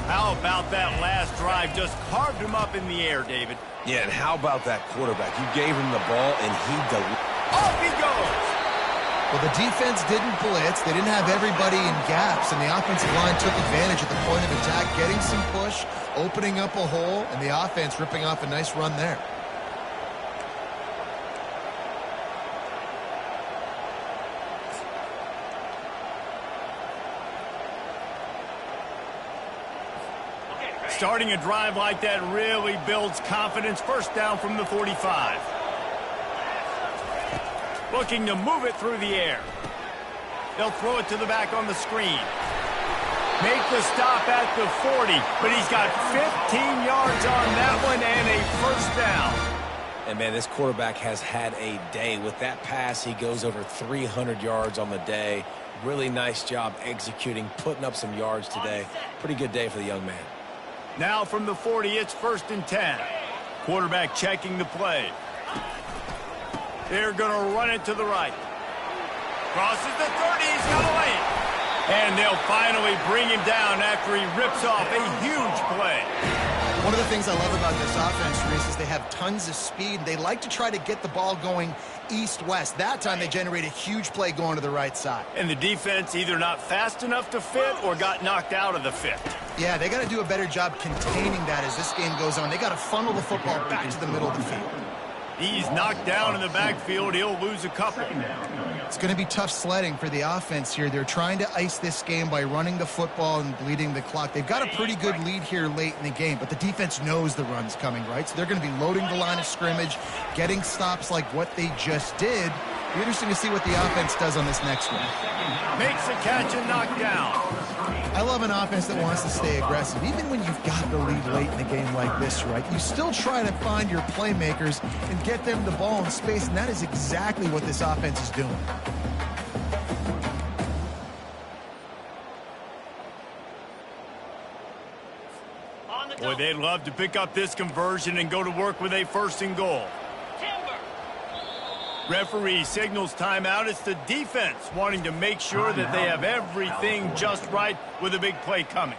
How about that last drive? Just carved him up in the air, David. Yeah, and how about that quarterback? You gave him the ball, and off he goes! Well, the defense didn't blitz. They didn't have everybody in gaps, and the offensive line took advantage at the point of attack, getting some push, opening up a hole, and the offense ripping off a nice run there. Starting a drive like that really builds confidence. First down from the 45. Looking to move it through the air. They'll throw it to the back on the screen. Make the stop at the 40, but he's got 15 yards on that one and a first down. And, man, this quarterback has had a day. With that pass, he goes over 300 yards on the day. Really nice job executing, putting up some yards today. Pretty good day for the young man. Now from the 40, it's 1st and 10. Quarterback checking the play. They're going to run it to the right. Crosses the 30, he's got a lane. And they'll finally bring him down after he rips off a huge play. One of the things I love about this offense, Reese, is they have tons of speed. They like to try to get the ball going east-west. That time they generate a huge play going to the right side. And the defense either not fast enough to fit or got knocked out of the fit. Yeah, they got to do a better job containing that as this game goes on. They got to funnel the football back to the middle of the field. He's knocked down in the backfield. He'll lose a couple. It's going to be tough sledding for the offense here. They're trying to ice this game by running the football and bleeding the clock. They've got a pretty good lead here late in the game, but the defense knows the run's coming, right? So they're going to be loading the line of scrimmage, getting stops like what they just did. It'll be interesting to see what the offense does on this next one. Makes a catch and knocked down. I love an offense that wants to stay aggressive. Even when you've got the lead late in a game like this, right, you still try to find your playmakers and get them the ball in space, and that is exactly what this offense is doing. Boy, they'd love to pick up this conversion and go to work with a 1st and goal. Referee signals timeout. It's the defense wanting to make sure that they have everything just right with a big play coming.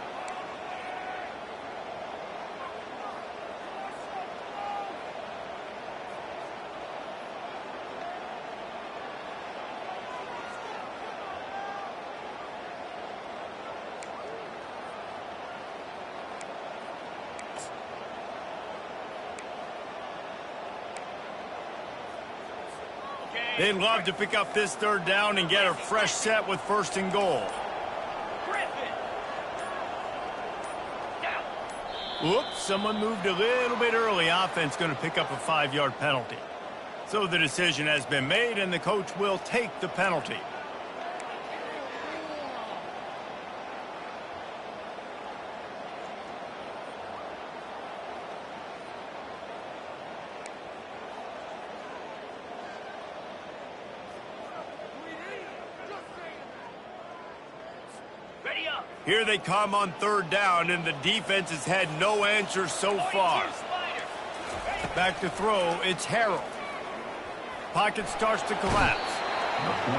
They'd love to pick up this third down and get a fresh set with 1st and goal. Oops, someone moved a little bit early. Offense going to pick up a 5-yard penalty. So the decision has been made, and the coach will take the penalty. Here they come on 3rd down, and the defense has had no answers so far. Back to throw, it's Harrell. Pocket starts to collapse.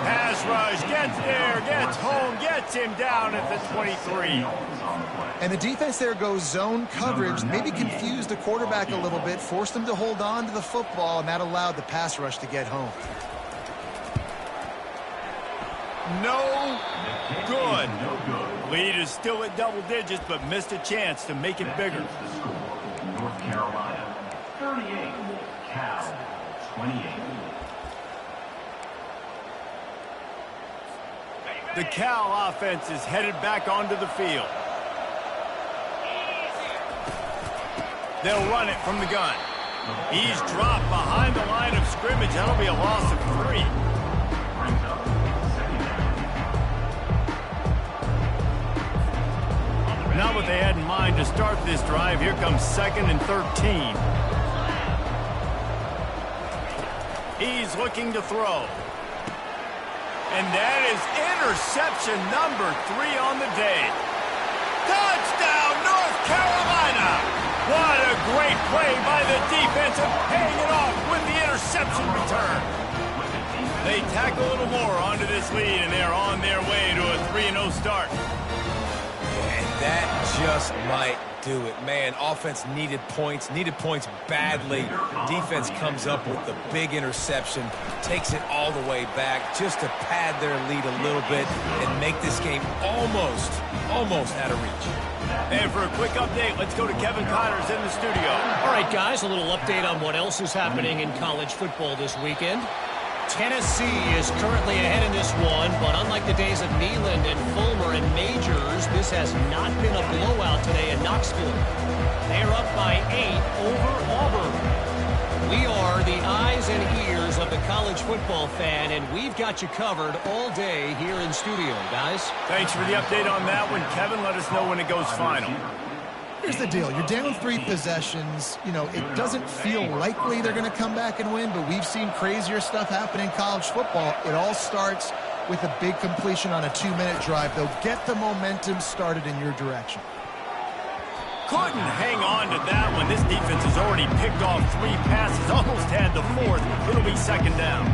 Pass rush, gets there, gets home, gets him down at the 23. And the defense there goes zone coverage, maybe confused the quarterback a little bit, forced him to hold on to the football, and that allowed the pass rush to get home. No good. Lead is still at double digits, but missed a chance to make it bigger. North Carolina, 38, Cal, 28. The Cal offense is headed back onto the field. They'll run it from the gun. He's dropped behind the line of scrimmage. That'll be a loss of 3. Not what they had in mind to start this drive. Here comes 2nd and 13. He's looking to throw. And that is interception number 3 on the day. Touchdown, North Carolina! What a great play by the defense and paying it off with the interception return. They tack a little more onto this lead, and they're on their way to a 3-0 start. That just might do it. Man, offense needed points badly. Defense comes up with the big interception, takes it all the way back just to pad their lead a little bit and make this game almost out of reach. And for a quick update, let's go to Kevin Connors in the studio. All right, guys, a little update on what else is happening in college football this weekend. Tennessee is currently ahead in this one, but unlike the days of Neyland and Fulmer and Majors, this has not been a blowout today in Knoxville. They're up by 8 over Auburn. We are the eyes and ears of the college football fan, and we've got you covered all day here in studio, guys. Thanks for the update on that one, Kevin. Let us know when it goes final. Here's the deal. You're down 3 possessions. You know, it doesn't feel likely they're going to come back and win, but we've seen crazier stuff happen in college football. It all starts with a big completion on a 2-minute drive. They'll get the momentum started in your direction. Couldn't hang on to that one. This defense has already picked off 3 passes, almost had the 4th. It'll be 2nd down.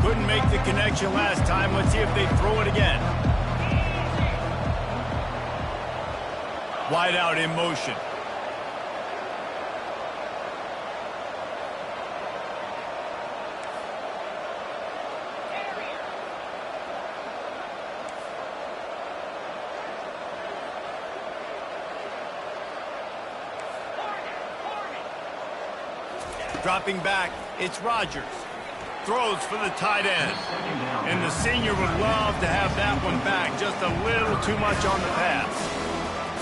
Couldn't make the connection last time. Let's see if they throw it again. Wide out in motion. Dropping back, it's Rogers. Throws for the tight end. And the senior would love to have that one back. Just a little too much on the pass.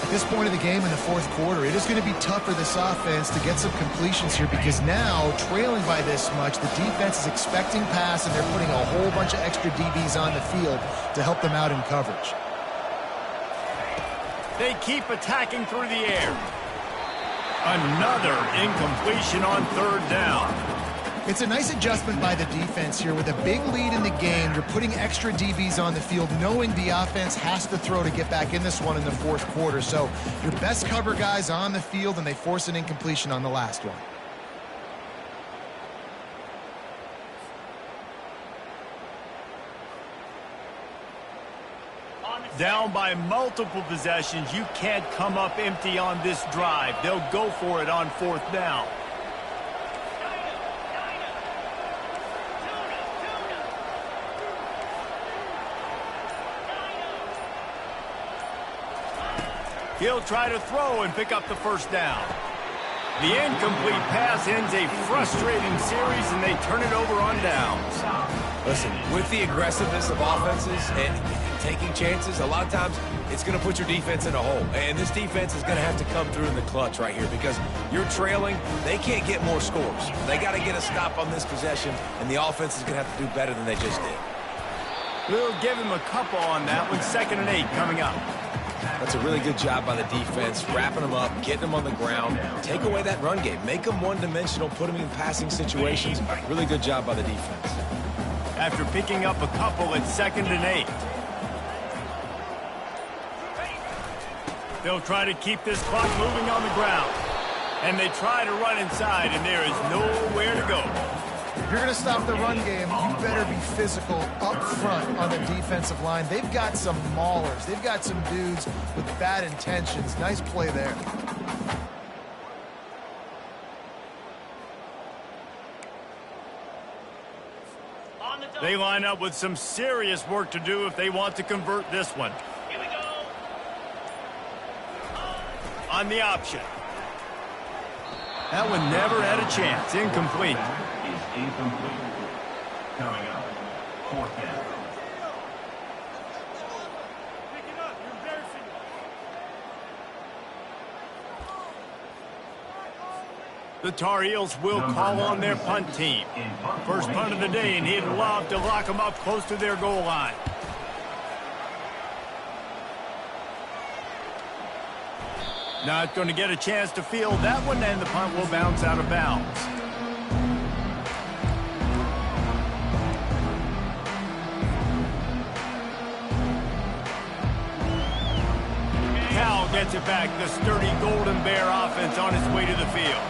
At this point of the game in the 4th quarter, it is going to be tough for this offense to get some completions here because now, trailing by this much, the defense is expecting pass and they're putting a whole bunch of extra DBs on the field to help them out in coverage. They keep attacking through the air. Another incompletion on 3rd down. It's a nice adjustment by the defense here. With a big lead in the game, you're putting extra DBs on the field, knowing the offense has to throw to get back in this one in the 4th quarter. So your best cover guys on the field, and they force an incompletion on the last one. Down by multiple possessions, you can't come up empty on this drive. They'll go for it on 4th down. He'll try to throw and pick up the 1st down. The incomplete pass ends a frustrating series, and they turn it over on downs. Listen, with the aggressiveness of offenses and taking chances, a lot of times it's going to put your defense in a hole. And this defense is going to have to come through in the clutch right here because you're trailing. They can't get more scores. They got to get a stop on this possession, and the offense is going to have to do better than they just did. We'll give him a couple on that one. 2nd and 8 coming up. That's a really good job by the defense, wrapping them up, getting them on the ground. Take away that run game. Make them one-dimensional, put them in passing situations. Really good job by the defense. After picking up a couple at 2nd and 8. They'll try to keep this clock moving on the ground. And they try to run inside, and there is nowhere to go. If you're going to stop the run game, you better be physical up front on the defensive line. They've got some maulers. They've got some dudes with bad intentions. Nice play there. They line up with some serious work to do if they want to convert this one. Here we go. On the option. That one never had a chance. Incomplete. Is incomplete. Coming up, 4th down. The Tar Heels will call on their punt team. First punt of the day, and he'd love to lock them up close to their goal line. Not going to get a chance to field that one, and the punt will bounce out of bounds. Cal gets it back. The sturdy Golden Bear offense on its way to the field.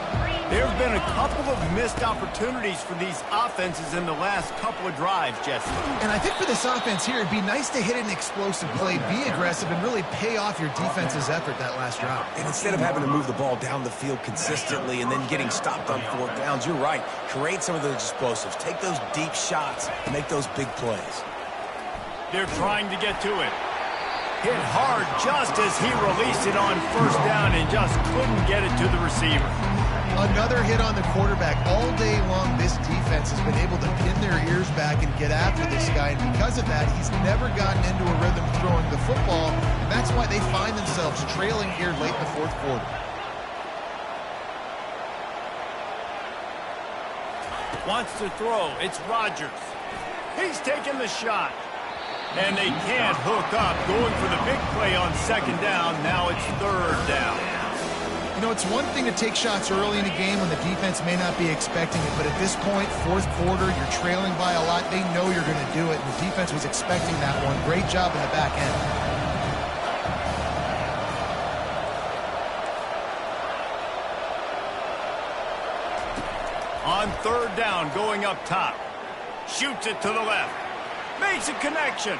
There have been a couple of missed opportunities for these offenses in the last couple of drives, Jesse. And I think for this offense here, it'd be nice to hit an explosive play, be aggressive, and really pay off your defense's effort that last drive. And instead of having to move the ball down the field consistently and then getting stopped on 4th downs, you're right. Create some of those explosives. Take those deep shots and make those big plays. They're trying to get to it. Hit hard just as he released it on 1st down and just couldn't get it to the receiver. Another hit on the quarterback. All day long, this defense has been able to pin their ears back and get after this guy. And because of that, he's never gotten into a rhythm throwing the football. And that's why they find themselves trailing here late in the 4th quarter. Wants to throw. It's Rodgers. He's taking the shot. And they can't hook up. Going for the big play on 2nd down. Now it's 3rd down. You know, it's one thing to take shots early in a game when the defense may not be expecting it, but at this point, 4th quarter, you're trailing by a lot. They know you're going to do it, and the defense was expecting that one. Great job in the back end. On 3rd down, going up top. Shoots it to the left. Makes a connection.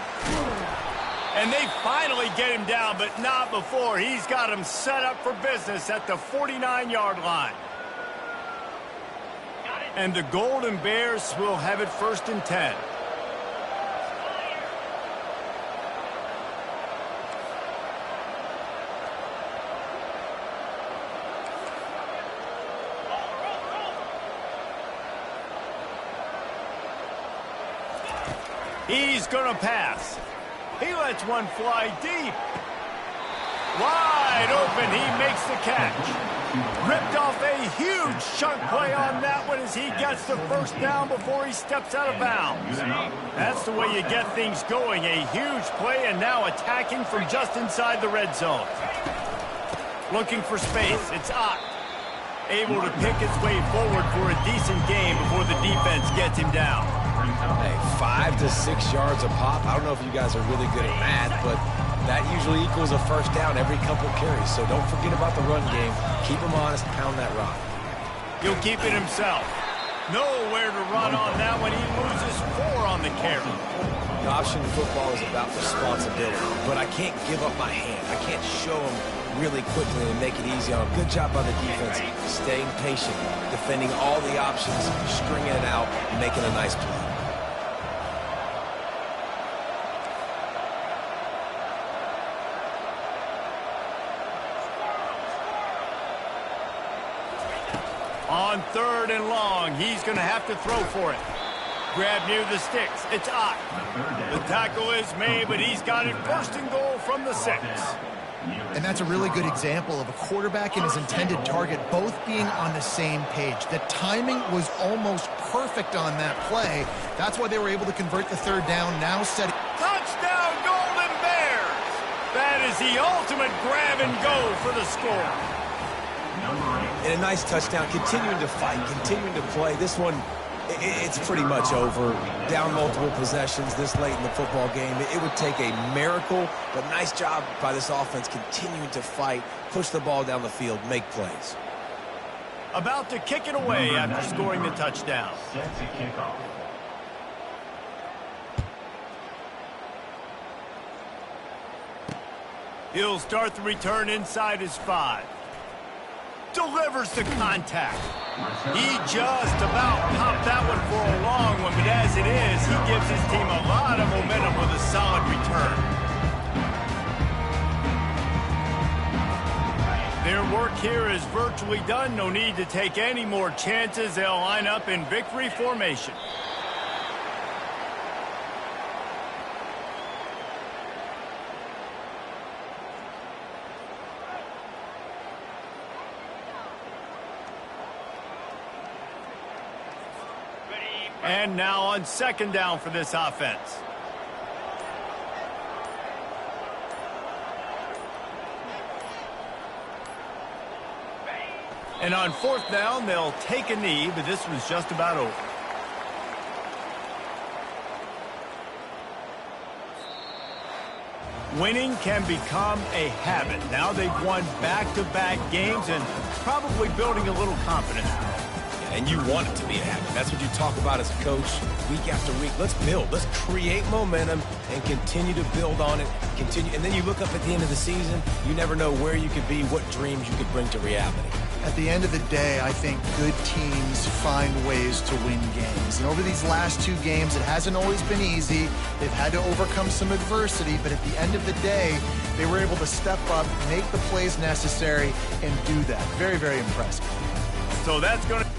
And they finally get him down, but not before. He's got him set up for business at the 49-yard line. And the Golden Bears will have it 1st and 10. He's going to pass. He lets one fly deep. Wide open. He makes the catch. Ripped off a huge chunk play on that one as he gets the 1st down before he steps out of bounds. That's the way you get things going. A huge play and now attacking from just inside the red zone. Looking for space. It's Ott. Able to pick its way forward for a decent game before the defense gets him down. Hey, 5 to 6 yards a pop. I don't know if you guys are really good at math, but that usually equals a 1st down every couple carries. So don't forget about the run game. Keep him honest, pound that rock. He'll keep it himself. Nowhere to run on that one. He loses 4 on the carry. Option football is about responsibility, but I can't give up my hand. I can't show him really quickly and make it easy on him. Good job by the defense, staying patient, defending all the options, stringing it out, and making a nice play. On 3rd and long, he's going to have to throw for it. Grab near the sticks. It's Ott. The tackle is made, but he's got it 1st and goal from the 6. And that's a really good example of a quarterback and his intended target both being on the same page. The timing was almost perfect on that play. That's why they were able to convert the 3rd down. Now setting... Touchdown, Golden Bears! That is the ultimate grab and go for the score. And a nice touchdown, continuing to fight, continuing to play. This one, it's pretty much over. Down multiple possessions this late in the football game. It would take a miracle, but nice job by this offense continuing to fight, push the ball down the field, make plays. About to kick it away after scoring the touchdown. Set to kick off. He'll start the return inside his 5. Delivers the contact. He just about popped that one for a long one, but as it is, he gives his team a lot of momentum with a solid return. Their work here is virtually done. No need to take any more chances. They'll line up in victory formation. And now on 2nd down for this offense. And on 4th down, they'll take a knee, but this was just about over. Winning can become a habit. Now they've won back-to-back games and probably building a little confidence. And you want it to be a habit. That's what you talk about as a coach week after week. Let's build. Let's create momentum and continue to build on it. And then you look up at the end of the season, you never know where you could be, what dreams you could bring to reality. At the end of the day, I think good teams find ways to win games. And over these last 2 games, it hasn't always been easy. They've had to overcome some adversity, but at the end of the day, they were able to step up, make the plays necessary, and do that. Very, very impressive. So that's going to...